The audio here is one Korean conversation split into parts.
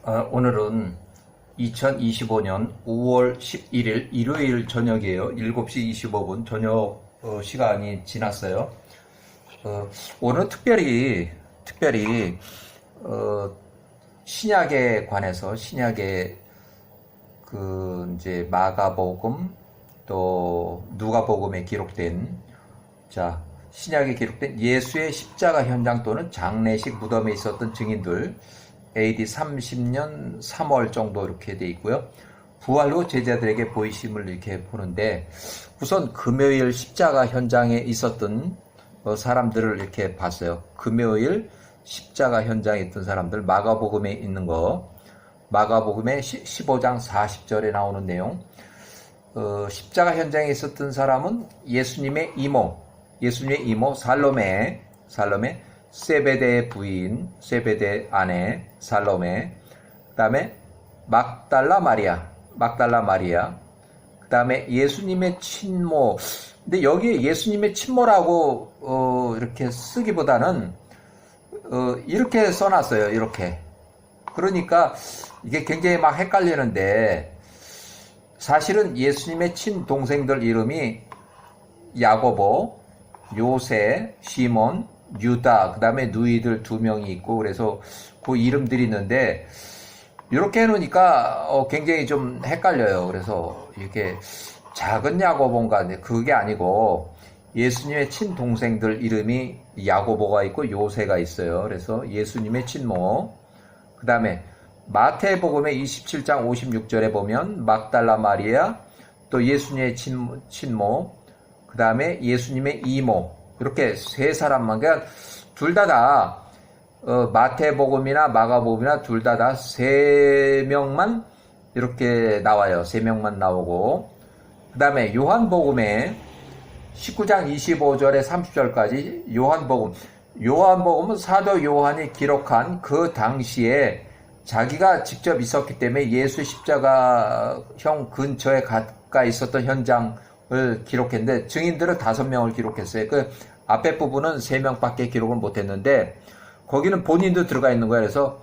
오늘은 2025년 5월 11일 일요일 저녁이에요. 7시 25분 저녁 시간이 지났어요. 오늘 특별히 신약에 관해서 신약의 이제 마가복음 또 누가복음에 기록된 신약에 기록된 예수의 십자가 현장 또는 장례식 무덤에 있었던 증인들 AD 30년 3월 정도 이렇게 돼 있고요. 부활 후 제자들에게 보이심을 이렇게 보는데 우선 금요일 십자가 현장에 있었던 사람들을 이렇게 봤어요. 금요일 십자가 현장에 있던 사람들 마가복음에 있는 거 마가복음의 15장 40절에 나오는 내용 십자가 현장에 있었던 사람은 예수님의 이모 살로메 세베대의 부인, 세베대 아내 살로메, 그 다음에 막달라 마리아, 그 다음에 예수님의 친모. 근데 여기에 예수님의 친모라고 이렇게 쓰기보다는 이렇게 써놨어요. 이렇게. 그러니까 이게 굉장히 막 헷갈리는데 사실은 예수님의 친동생들 이름이 야고보, 요세, 시몬, 유다, 그 다음에 누이들 2명이 있고, 그래서 그 이름들이 있는데, 이렇게 해놓으니까, 굉장히 좀 헷갈려요. 그래서, 이렇게 작은 야고보인가, 그게 아니고, 예수님의 친동생들 이름이 야고보가 있고, 요세가 있어요. 그래서 예수님의 친모, 그 다음에 마태복음의 27장 56절에 보면, 막달라 마리아, 또 예수님의 친모, 그 다음에 예수님의 이모, 이렇게 세 사람만, 그러니까 둘 다 마태복음이나 마가복음이나 둘 다 세 명만 이렇게 나와요. 세 명만 나오고, 그 다음에 요한복음에 19장 25절에 30절까지 요한복음은 사도 요한이 기록한 그 당시에 자기가 직접 있었기 때문에 예수 십자가형 근처에 가까이 있었던 현장을 기록했는데 증인들은 5명을 기록했어요. 그 앞에 부분은 3명밖에 기록을 못했는데 거기는 본인도 들어가 있는 거예요. 그래서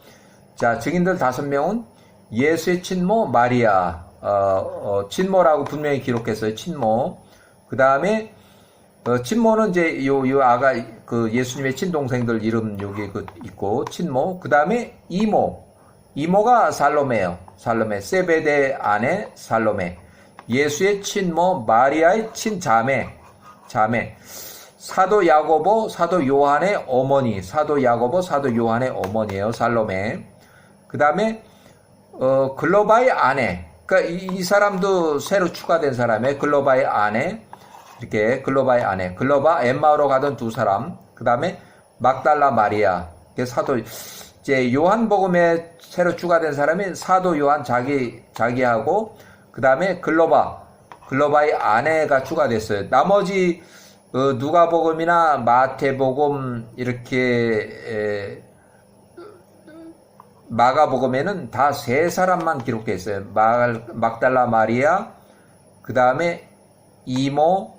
증인들 5명은 예수의 친모 마리아, 친모라고 분명히 기록했어요. 친모. 그 다음에 친모는 이제 요 아가 그 예수님의 친동생들 이름 여기 있고 친모. 그 다음에 이모가 살로메예요. 살로메, 세베대 아내 살로메. 예수의 친모 마리아의 친자매, 사도 야고보, 사도 요한의 어머니, 사도 어머니예요. 살로메. 그 다음에 글로바의 아내. 그러니까 이 사람도 새로 추가된 사람이에요. 글로바의 아내. 이렇게 글로바의 아내. 글로바 엠마오로 가던 2사람. 그 다음에 막달라 마리아. 사도 이제 요한복음에 새로 추가된 사람이 사도 요한 자기하고 그 다음에 글로바의 아내가 추가됐어요. 나머지 누가복음이나 마태복음 이렇게 마가복음에는 다 3사람만 기록되어 있어요. 막달라 마리아, 그 다음에 이모,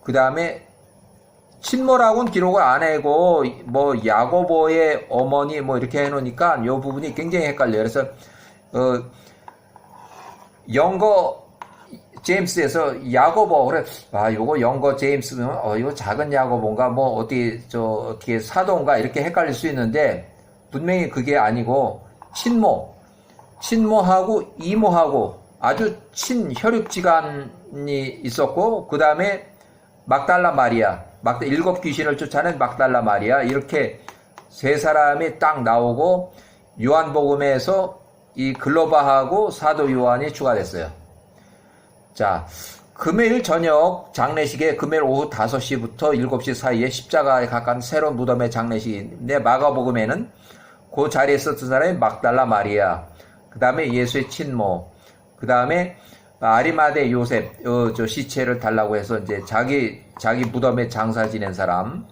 그 다음에 친모라고는 기록을 안 하고 뭐 야고보의 어머니 뭐 이렇게 해놓으니까 이 부분이 굉장히 헷갈려요. 그래서 영거 제임스에서 야고보 그래 요거 영거 제임스는 이거 작은 야고보인가 뭐 어떻게 사도인가 이렇게 헷갈릴 수 있는데 분명히 그게 아니고 친모하고 이모하고 아주 친혈육지간이 있었고 그 다음에 막달라 마리아 7 귀신을 쫓아낸 막달라 마리아 이렇게 3사람이 딱 나오고 요한복음에서 이 글로바하고 사도 요한이 추가됐어요. 금요일 저녁 장례식에 금요일 오후 5시부터 7시 사이에 십자가에 가까운 새로운 무덤의 장례식인데 마가복음에는 그 자리에 있었던 사람이 막달라 마리아, 그 다음에 예수의 친모, 그 다음에 아리마대 요셉, 시체를 달라고 해서 이제 자기 무덤에 장사 지낸 사람,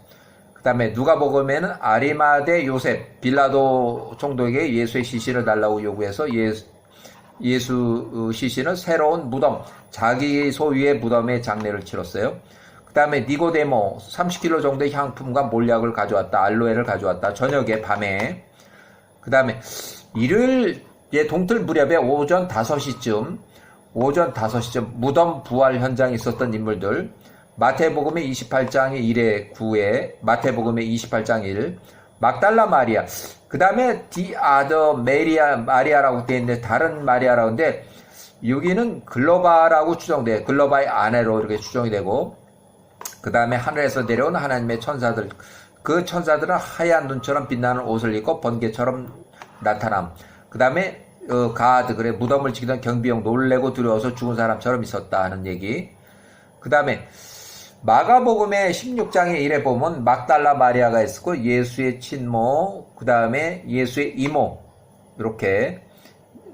그 다음에 누가복음에는 아리마대 요셉, 빌라도 총독에게 예수의 시신을 달라고 요구해서 예수 시신은 새로운 무덤, 자기 소유의 무덤에 장례를 치렀어요. 그 다음에 니고데모 30kg 정도의 향품과 몰약을 가져왔다. 알로에를 가져왔다. 저녁에 밤에. 그 다음에 일요일 동틀 무렵에 오전 5시쯤 무덤 부활 현장에 있었던 인물들, 마태복음의 28장의 1에 9에 마태복음의 28장 1, 막달라 마리아, 그 다음에 디아더 마리아라고 되어 있는데 다른 마리아라고 하는데 여기는 글로바라고 추정돼. 글로바의 아내로 이렇게 추정이 되고, 그 다음에 하늘에서 내려온 하나님의 천사들, 그 천사들은 하얀 눈처럼 빛나는 옷을 입고 번개처럼 나타남. 그 다음에 가드, 그래, 무덤을 지키던 경비용 놀래고 두려워서 죽은 사람처럼 있었다 하는 얘기. 그 다음에 마가복음의 16장의 1에 보면 막달라 마리아가 있었고, 예수의 친모, 그 다음에 예수의 이모, 이렇게.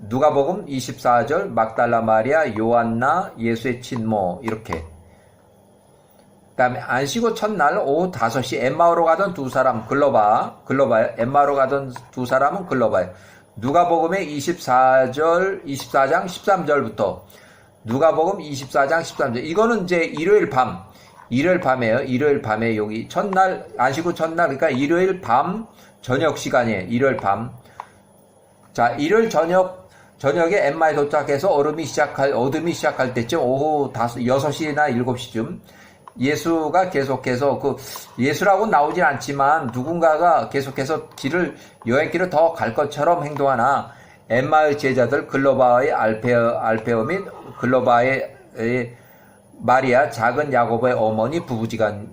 누가복음 24절 막달라 마리아, 요한나, 예수의 친모, 이렇게. 그 다음에 안식오 첫날 오후 5시 엠마오로 가던 두 사람, 글로바에 엠마오로 가던 두 사람은 글로바에. 누가복음의 24장 13절부터 누가복음 24장 13절. 이거는 이제 일요일 밤이에요. 일요일 밤에 여기 첫날, 안식오 첫날, 그러니까 일요일 밤 저녁 시간이에요. 일요일 밤. 자, 일요일 저녁에 엠마에 도착해서 어둠이 시작할 때쯤 오후 6시나 7시쯤 예수가 계속해서 예수라고 나오진 않지만 누군가가 계속해서 여행길을 더 갈 것처럼 행동하나 엠마의 제자들 글로바의 알페오 및 글로바의 마리아 작은 야고보의 어머니 부부지간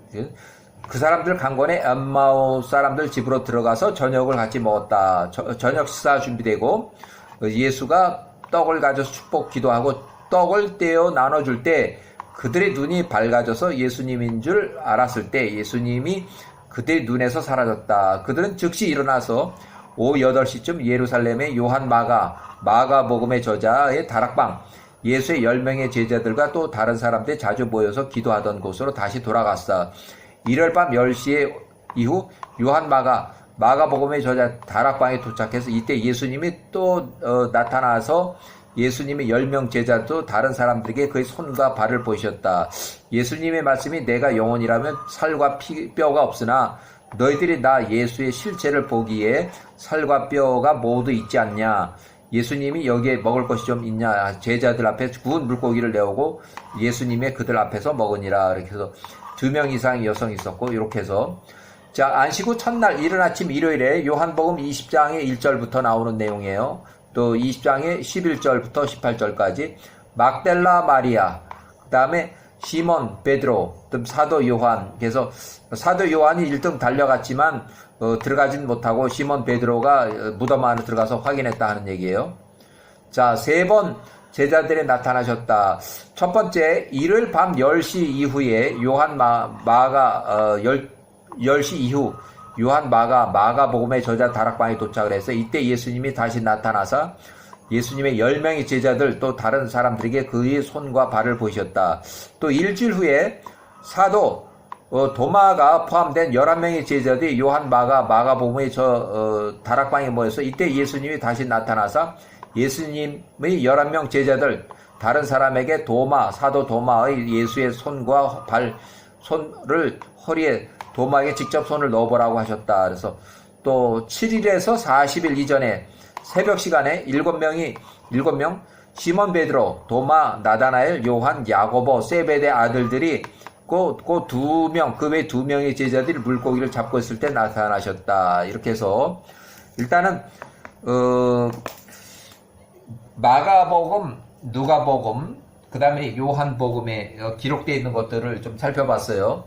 그 사람들 강권에 엠마오 사람들 집으로 들어가서 저녁을 같이 먹었다. 저녁 식사 준비되고 예수가 떡을 가져서 축복 기도하고 떡을 떼어 나눠줄 때 그들의 눈이 밝아져서 예수님인 줄 알았을 때 예수님이 그들의 눈에서 사라졌다. 그들은 즉시 일어나서 오후 8시쯤 예루살렘의 요한 마가복음의 저자의 다락방, 예수의 10명의 제자들과 또 다른 사람들이 자주 모여서 기도하던 곳으로 다시 돌아갔다. 일요일 밤 10시에 이후 요한 마가복음의 저자 다락방에 도착해서 이때 예수님이 또 나타나서 예수님의 10명 제자도 다른 사람들에게 그의 손과 발을 보이셨다. 예수님의 말씀이 내가 영혼이라면 살과 뼈가 없으나 너희들이 나 예수의 실체를 보기에 살과 뼈가 모두 있지 않냐. 예수님이 여기에 먹을 것이 좀 있냐. 제자들 앞에 구운 물고기를 내오고 예수님의 그들 앞에서 먹으니라. 이렇게 해서 2명 이상의 여성이 있었고 이렇게 해서 자, 안식후 첫날 이른 아침 일요일에 요한복음 20장의 1절부터 나오는 내용이에요. 또 20장의 11절부터 18절까지 막달라 마리아, 그 다음에 시몬 베드로, 사도 요한. 그래서 사도 요한이 1등 달려갔지만 들어가진 못하고 시몬 베드로가 무덤 안으로 들어가서 확인했다 하는 얘기예요. 자, 3번 제자들이 나타나셨다. 첫 번째, 일요일 밤 10시 이후에 요한 10시 이후 요한 마가복음의 저자 다락방에 도착을 해서 이때 예수님이 다시 나타나서 예수님의 10명의 제자들 또 다른 사람들에게 그의 손과 발을 보이셨다. 또 일주일 후에 사도 도마가 포함된 11명의 제자들이 요한 마가복음의 다락방에 모여서 이때 예수님이 다시 나타나서 예수님의 11명 제자들 다른 사람에게 사도 도마의 예수의 손과 손을 허리에 도마에게 직접 손을 넣어보라고 하셨다. 그래서 또 7일에서 40일 이전에 새벽 시간에 7명 시몬 베드로, 도마, 나다나엘, 요한, 야고보, 세베대 아들들이 그 외 2명의 제자들이 물고기를 잡고 있을 때 나타나셨다. 이렇게 해서 일단은 마가복음, 누가복음, 그 다음에 요한복음에 기록되어 있는 것들을 좀 살펴봤어요.